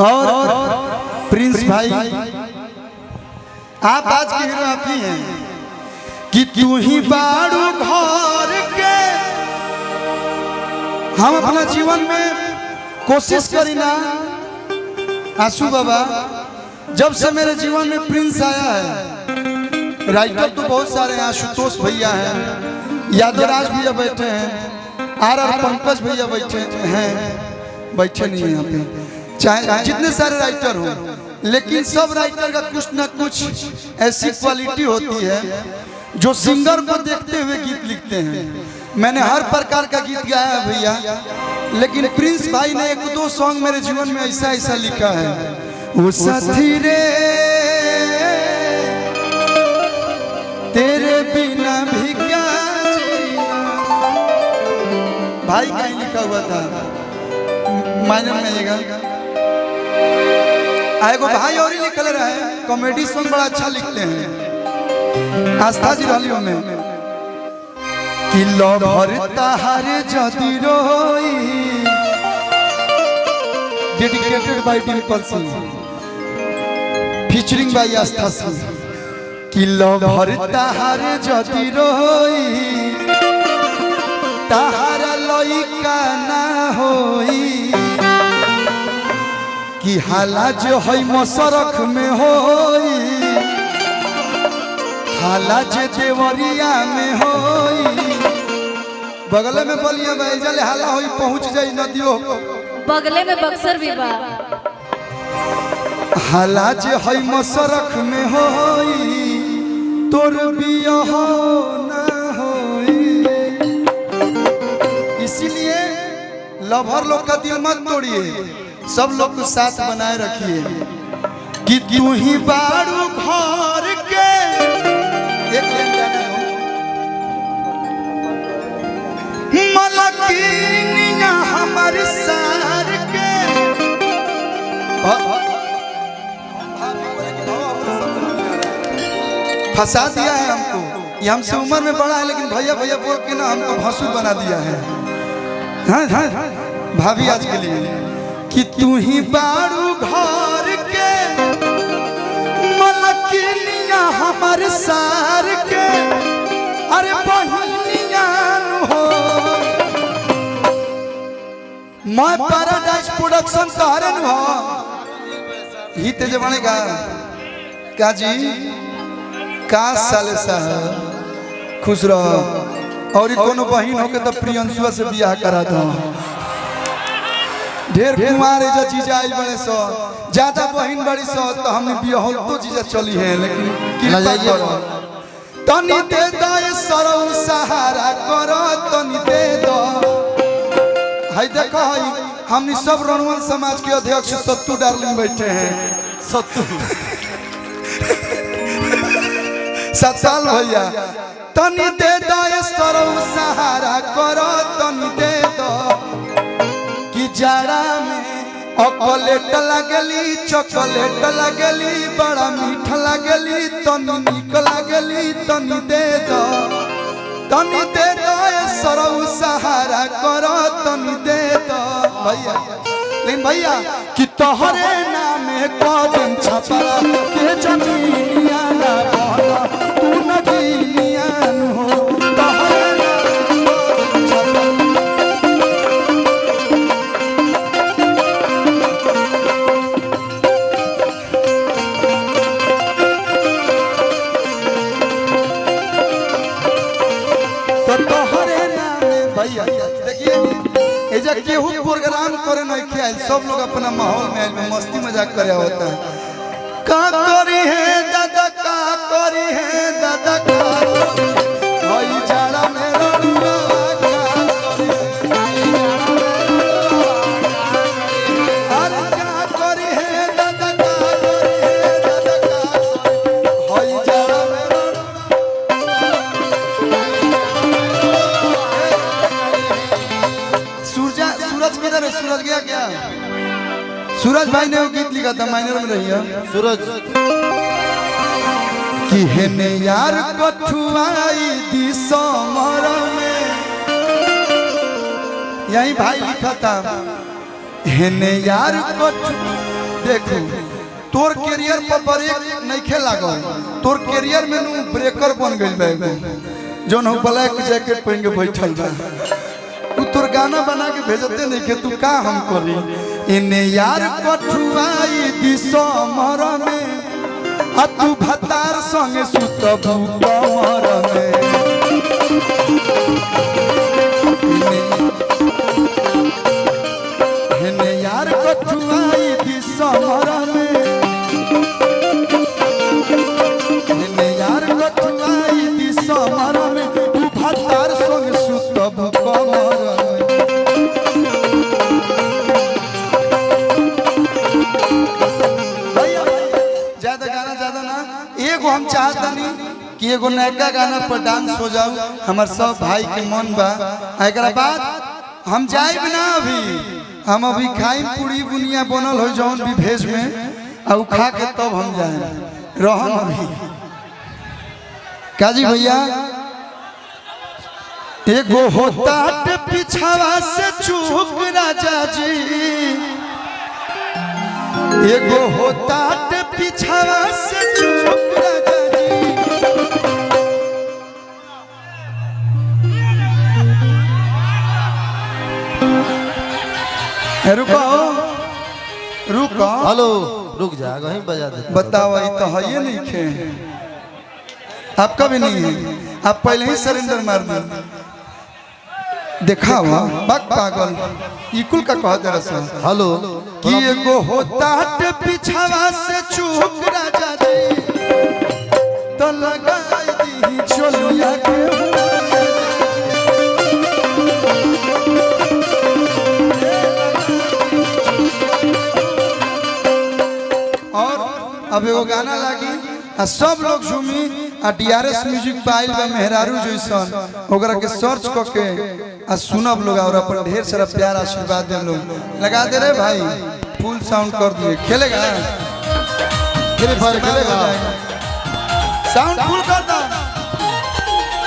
और प्रिंस भाई आप आज के हीरो आप ही हैं कि तू ही बारू घर के। हम अपना जीवन में कोशिश करी ना आंसू बाबा, जब से मेरे जीवन में प्रिंस आया है, राइटर तो बहुत सारे हैं, आशुतोष भैया हैं, यादवराज भैया बैठे हैं, आर पंकज भैया बैठे हैं, बैठे नहीं हैं यहाँ पे, चाहे जितने सारे राइटर हो, लेकिन सब राइटर का कुछ ना कुछ ऐसी क्वालिटी होती है जो सिंगर को देखते हुए गीत लिखते हैं। मैंने हर प्रकार का गीत गाया है भैया, लेकिन प्रिंस भाई ने एक दो सॉन्ग मेरे जीवन में ऐसा ऐसा लिखा है। वो साथी रे तेरे बिना भी क्या जीना, भाई कहीं लिखा हुआ था, मायने में आएगा आएगो भाई और ही निकल रहा है। कॉमेडी सॉन्ग बड़ा अच्छा लिखते हैं आस्था जी रलियों में कि लभर ताहारे जदी रोई, dedicated by Dimple Singh featuring by Aastha Singh कि लभर ताहारे जदी रोई ताहारा लइका ना होई कि हाला जो है मसरख में होई हाला जे देवरिया में होई। बगले में बलिया बैजल हाला होई पहुंच जाई नदियों, बगले में बक्सर भी बा। हाला जे है मसरख में होई तोर बियाह ना होई। इसीलिए लवर लोग का दिल मत तोड़िए, सब लोग को साथ बनाए रखिए कि तू ही बारू घर के। एक मलकिनिया हमार सार के फंसा दिया है हमको। ये हमसे उम्र में बड़ा है, लेकिन भैया भैया बोल के ना हमको भसुर बना दिया है। हाँ हाँ भाभी आज के लिए कि तू ही बारू घर के मलकिनिया हमार सार के। अरे बहिनिया हो मैं पैराडाइज प्रोडक्शन तहरे नु हो ही ते जमाने का जी का साले साहब खुश रहो। और कोनो बहन हो के तो प्रियंशुआ से बियाह करा दो। ढेर कुमार जो जीजा आई बड़े सो, ज्यादा बहन बड़ी सो तो हमने बियाह तो जीजा चली है, लेकिन तनी दे दो सरौ सहारा करो तनी दे दो। हाय देखो हाय हमनी सब रणवन समाज के अध्यक्ष सत्तू डार्लिंग बैठे हैं। सत्तू सत्ताल भैया तनी दे दो सरौ सहारा करो तनी दे दो कि जाड़ा में चॉकलेट लगली चॉकलेट लगली बड़ा मीठा लगली तनी निक लगली तनी दे दो सरौ सहारा करो तनी दे दो भैया। लेकिन भैया कि तोहरे नाम कदम छपरा के जमीनिया ना बना तू नदीनिया हो तोहरे केहू प्रोग्राम करे नहीं खेल, सब लोग अपना माहौल में मस्ती मजाक करे होता है। का करी है दादा का करी है दादा का होई जाड़ा में रड़ुआ का अरे का करी है दादा का करी है दादा का होई जाड़ा में सूरज किधर है? सूरज गया क्या? सूरज भाई ने वो गीत लिखा था, माइनर में रही है सूरज कि हेने यार कठुआई दिसमर में, यही भाई लिखा था हेने यार कठु देखो तोर करियर पर ब्रेक नहीं खे लागल, तोर करियर में नु ब्रेकर बन गइल बा एगो जोन हो ब्लैक जैकेट पहन के बैठल बा। तू तोर गाना बना के भेजते नहीं के, तू का हम करी इने यार कठुआई दिसमर में आ तू भतार संगे सुतबू कमर में। इने यार कठुआई दिसमर में, इने यार कठुआई दिसमर में तू भतार संगे सुतबू कमर में। ज्यादा गाना ज्यादा ना, एगो हम चाहतनी कि एगो नयका गाना पर डांस हो जाऊ, हमार सब भाई के मन बा। एकरा बाद हम जाइब ना, हम अभी खाई पूरी बुनिया बनल हो जौन भी भेज में और खा के तब हम जाए रहम अभी। काजी भैया एगो होता पिछावा से चूक राजा जी, एगो होता पिछावा से चूक राजा जी। रुको रुको, हेलो रुक जा, कहीं बजा दे। बताओ ये तो है नहीं खे, आपका भी नहीं है, आप पहले ही सरेंडर मार दो। देखा हुआ बक पागल इकुल का कह दे रहा। हेलो कि एगो होता पिछावा से चूक राजा जी, तो लगाई दी चोलिया के। और अब एगो गाना लागी आ सब लोग झूमी आ DRS म्यूजिक पाइल बा मेहरारू जैसन, ओकरा के सर्च क के आ सुनब लोग और अपन ढेर सारा प्यार आशीर्वाद दे लोग। लगा दे रे भाई, फुल साउंड कर दिए। खेलेगा फ्री फायर खेलेगा, साउंड फुल कर दो।